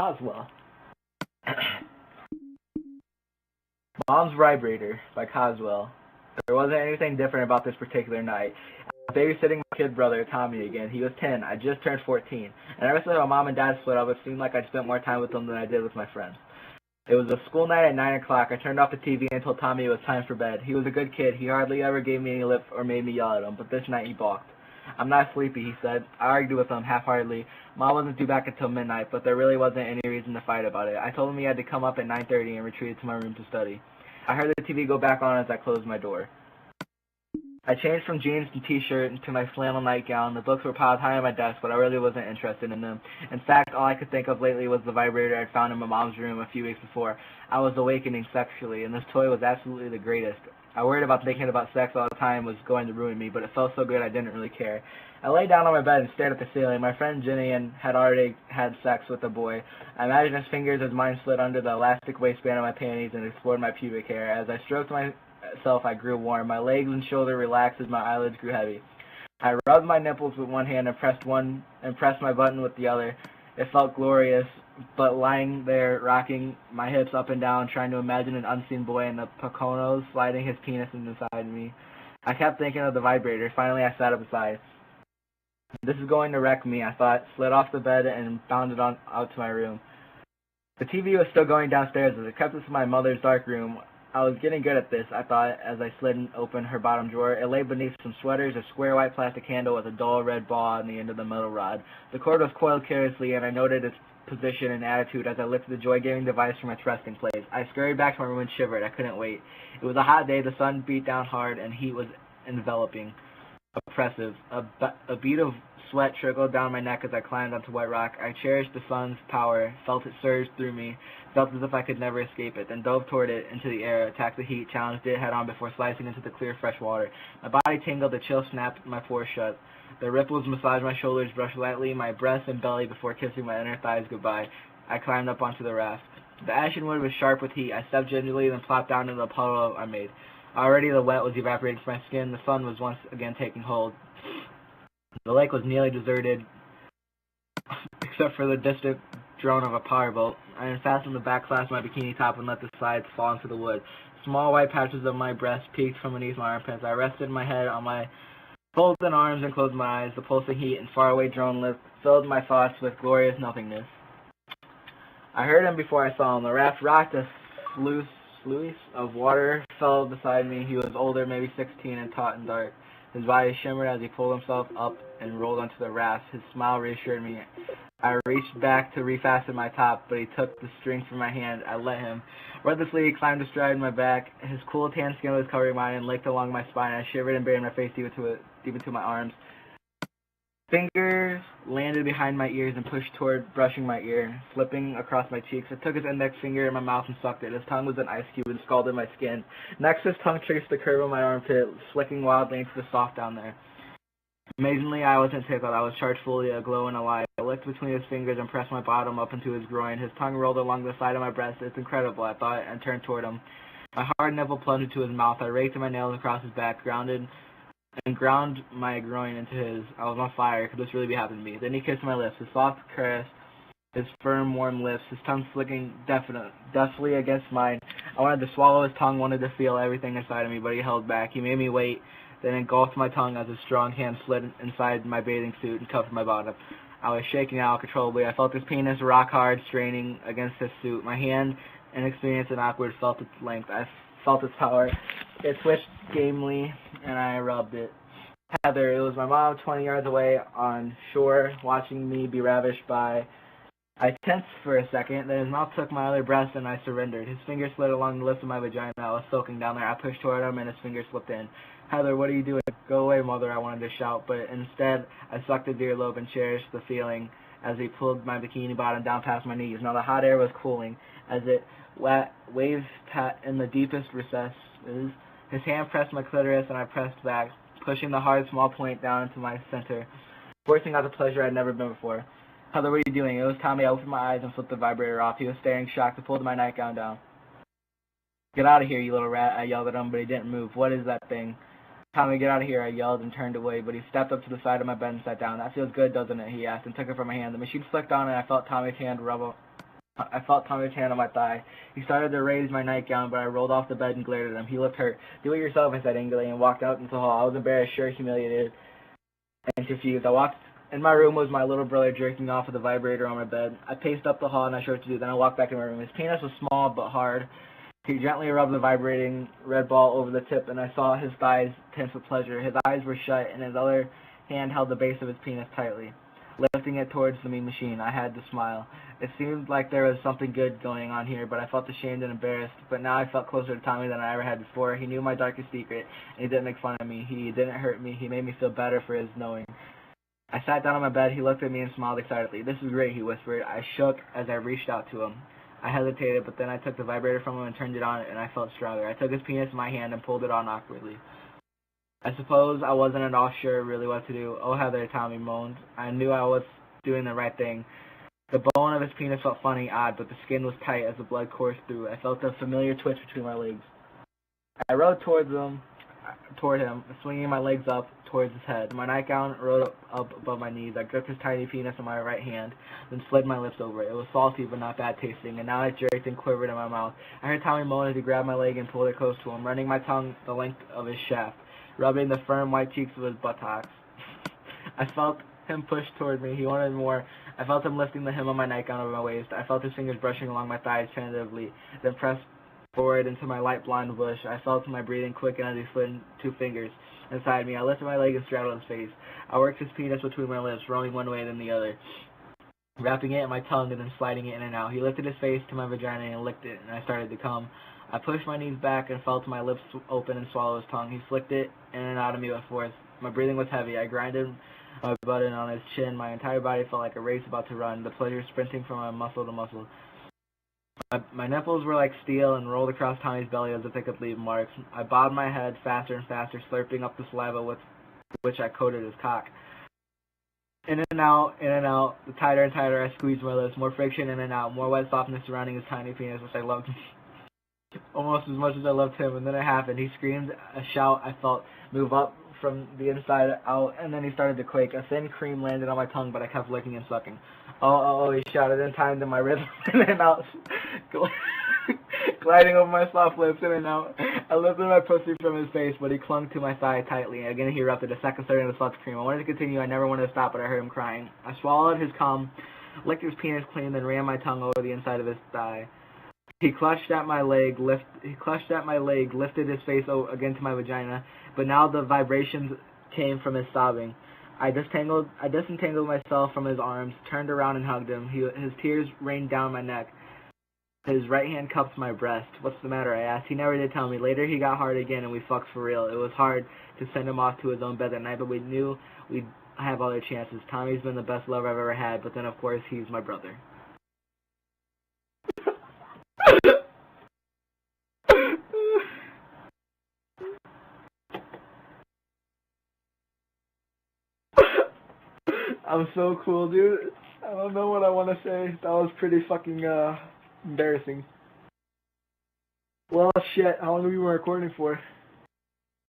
Coswell. Mom's Vibrator by Coswell. There wasn't anything different about this particular night. I was babysitting my kid brother, Tommy, again. He was 10. I just turned 14. And ever since my mom and dad split up, it seemed like I spent more time with them than I did with my friends. It was a school night at 9 o'clock. I turned off the TV and told Tommy it was time for bed. He was a good kid. He hardly ever gave me any lip or made me yell at him, but this night he balked. I'm not sleepy, he said. I argued with him half-heartedly. Mom wasn't due back until midnight, but there really wasn't any reason to fight about it. I told him he had to come up at 9:30 and retreated to my room to study. I heard the TV go back on as I closed my door. I changed from jeans and t-shirt into my flannel nightgown. The books were piled high on my desk, but I really wasn't interested in them. In fact, all I could think of lately was the vibrator I'd found in my mom's room a few weeks before. I was awakening sexually, and this toy was absolutely the greatest. I worried about thinking about sex all the time was going to ruin me, but it felt so good I didn't really care. I lay down on my bed and stared at the ceiling. My friend Jinian had already had sex with a boy. I imagined his fingers as mine slid under the elastic waistband of my panties and explored my pubic hair. As I stroked myself, I grew warm. My legs and shoulder relaxed as my eyelids grew heavy. I rubbed my nipples with one hand and pressed my button with the other. It felt glorious, but lying there, rocking my hips up and down, trying to imagine an unseen boy in the Poconos sliding his penis inside me. I kept thinking of the vibrator. Finally, I sat up beside. This is going to wreck me, I thought, slid off the bed and bounded out to my room. The TV was still going downstairs as it kept us in my mother's dark room. I was getting good at this, I thought, as I slid open her bottom drawer. It lay beneath some sweaters, a square white plastic handle with a dull red ball on the end of the metal rod. The cord was coiled carelessly, and I noted its position and attitude as I lifted the joy-giving device from its resting place. I scurried back to my room and shivered. I couldn't wait. It was a hot day. The sun beat down hard, and heat was enveloping, oppressive. A bead of sweat trickled down my neck as I climbed onto White Rock. I cherished the sun's power, felt it surge through me, felt as if I could never escape it, then dove toward it into the air, attacked the heat, challenged it head-on before slicing into the clear, fresh water. My body tingled, a chill snapped my pores shut. The ripples massaged my shoulders, brushed lightly my breast and belly before kissing my inner thighs goodbye. I climbed up onto the raft. The ashen wood was sharp with heat. I stepped gingerly, then plopped down into the puddle I made. Already the wet was evaporating from my skin. The sun was once again taking hold. The lake was nearly deserted, except for the distant drone of a powerboat. I unfastened the back clasp of my bikini top and let the sides fall into the wood. Small white patches of my breast peeked from beneath my armpits. I rested my head on my folded arms and closed my eyes. The pulsing heat and faraway drone lift filled my thoughts with glorious nothingness. I heard him before I saw him. The raft rocked. A sluice of water fell beside me. He was older, maybe 16, and taut and dark. His body shimmered as he pulled himself up and rolled onto the raft. His smile reassured me. I reached back to refasten my top, but he took the string from my hand. I let him. Breathlessly, he climbed astride my back. His cool tan skin was covering mine and licked along my spine. I shivered and buried my face deep into my arms. Fingers landed behind my ears and pushed toward brushing my ear, slipping across my cheeks. I took his index finger in my mouth and sucked it. His tongue was an ice cube and scalded my skin. Next, his tongue traced the curve of my armpit, flicking wildly into the soft down there. Amazingly, I wasn't tickled. I was charged fully, aglow and alive. I licked between his fingers and pressed my bottom up into his groin. His tongue rolled along the side of my breast. It's incredible, I thought, and turned toward him. My hard nipple plunged into his mouth. I raked my nails across his back, ground my groin into his. I was on fire. Could this really be happening to me? Then he kissed my lips. His soft caress, his firm, warm lips, his tongue flicking deftly against mine. I wanted to swallow his tongue, wanted to feel everything inside of me, but he held back. He made me wait, then engulfed my tongue as his strong hand slid inside my bathing suit and cuffed my bottom. I was shaking out uncontrollably. I felt his penis rock hard, straining against his suit. My hand, inexperienced and awkward, felt its length. I felt its power. It twitched gamely, and I rubbed it. Heather, it was my mom 20 yards away on shore, watching me be ravished by. I tensed for a second, then his mouth took my other breast, and I surrendered. His fingers slid along the lips of my vagina. I was soaking down there. I pushed toward him, and his fingers slipped in. Heather, what are you doing? Go away, mother, I wanted to shout, but instead, I sucked the deer lobe and cherished the feeling as he pulled my bikini bottom down past my knees. Now the hot air was cooling as it waved in the deepest recesses. His hand pressed my clitoris, and I pressed back, pushing the hard, small point down into my center, forcing out the pleasure I'd never been before. Heather, what are you doing? It was Tommy. I opened my eyes and flipped the vibrator off. He was staring shocked. I pulled my nightgown down. Get out of here, you little rat, I yelled at him, but he didn't move. What is that thing? Tommy, get out of here, I yelled and turned away, but he stepped up to the side of my bed and sat down. That feels good, doesn't it? He asked and took it from my hand. The machine flicked on and I felt Tommy's hand rub I felt Tommy's hand on my thigh. He started to raise my nightgown, but I rolled off the bed and glared at him. He looked hurt. "Do it yourself," I said angrily, and walked out into the hall. I was embarrassed, sure, humiliated, and confused. I walked in my room was my little brother jerking off with a vibrator on my bed. I paced up the hall, and I showed what to do. Then I walked back in my room. His penis was small but hard. He gently rubbed the vibrating red ball over the tip, and I saw his thighs tense with pleasure. His eyes were shut, and his other hand held the base of his penis tightly, lifting it towards the mean machine. I had to smile. It seemed like there was something good going on here, but I felt ashamed and embarrassed. But now I felt closer to Tommy than I ever had before. He knew my darkest secret, and he didn't make fun of me. He didn't hurt me. He made me feel better for his knowing. I sat down on my bed. He looked at me and smiled excitedly. "This is great," he whispered. I shook as I reached out to him. I hesitated, but then I took the vibrator from him and turned it on, and I felt stronger. I took his penis in my hand and pulled it on awkwardly. I suppose I wasn't at all sure really what to do. "Oh, Heather," Tommy moaned. I knew I was doing the right thing. The bone of his penis felt funny, odd, but the skin was tight as the blood coursed through. I felt a familiar twitch between my legs. I rode toward him, swinging my legs up towards his head. My nightgown rode up above my knees. I gripped his tiny penis in my right hand, then slid my lips over it. It was salty but not bad tasting, and now it jerked and quivered in my mouth. I heard Tommy moan as he grabbed my leg and pulled it close to him, running my tongue the length of his shaft, rubbing the firm white cheeks of his buttocks. I felt him push toward me. He wanted more. I felt him lifting the hem of my nightgown over my waist. I felt his fingers brushing along my thighs tentatively, then pressed forward into my light blonde bush. I felt my breathing quicken as he slid 2 fingers inside me. I lifted my leg and straddled his face. I worked his penis between my lips, rolling one way then the other, wrapping it in my tongue and then sliding it in and out. He lifted his face to my vagina and licked it, and I started to come. I pushed my knees back and felt my lips open and swallow his tongue. He flicked it in and out of me with force. My breathing was heavy. I grinded my button on his chin. My entire body felt like a race about to run, the pleasure sprinting from my muscle to muscle. My nipples were like steel and rolled across Tommy's belly as if they could leave marks. I bobbed my head faster and faster, slurping up the saliva with which I coated his cock. In and out, the tighter and tighter I squeezed my lips, more friction in and out, more wet softness surrounding his tiny penis, which I loved almost as much as I loved him. And then it happened. He screamed a shout I felt move up from the inside out, and then he started to quake. A thin cream landed on my tongue, but I kept licking and sucking. Oh, he shouted in time to my rhythm, in and out, gliding over my soft lips, in and out. I lifted my pussy from his face, but he clung to my thigh tightly. Again he erupted, a second starting to suck cream. I wanted to continue. I never wanted to stop, but I heard him crying. I swallowed his cum, licked his penis clean, then ran my tongue over the inside of his thigh. He clutched at my leg, lifted his face again to my vagina, but now the vibrations came from his sobbing. I disentangled myself from his arms, turned around and hugged him. His tears rained down my neck. His right hand cupped my breast. "What's the matter?" I asked. He never did tell me. Later he got hard again and we fucked for real. It was hard to send him off to his own bed that night, but we knew we'd have other chances. Tommy's been the best lover I've ever had, but then of course he's my brother. I'm so cool, dude. I don't know what I want to say. That was pretty fucking embarrassing. Well, shit. How long have you been recording for?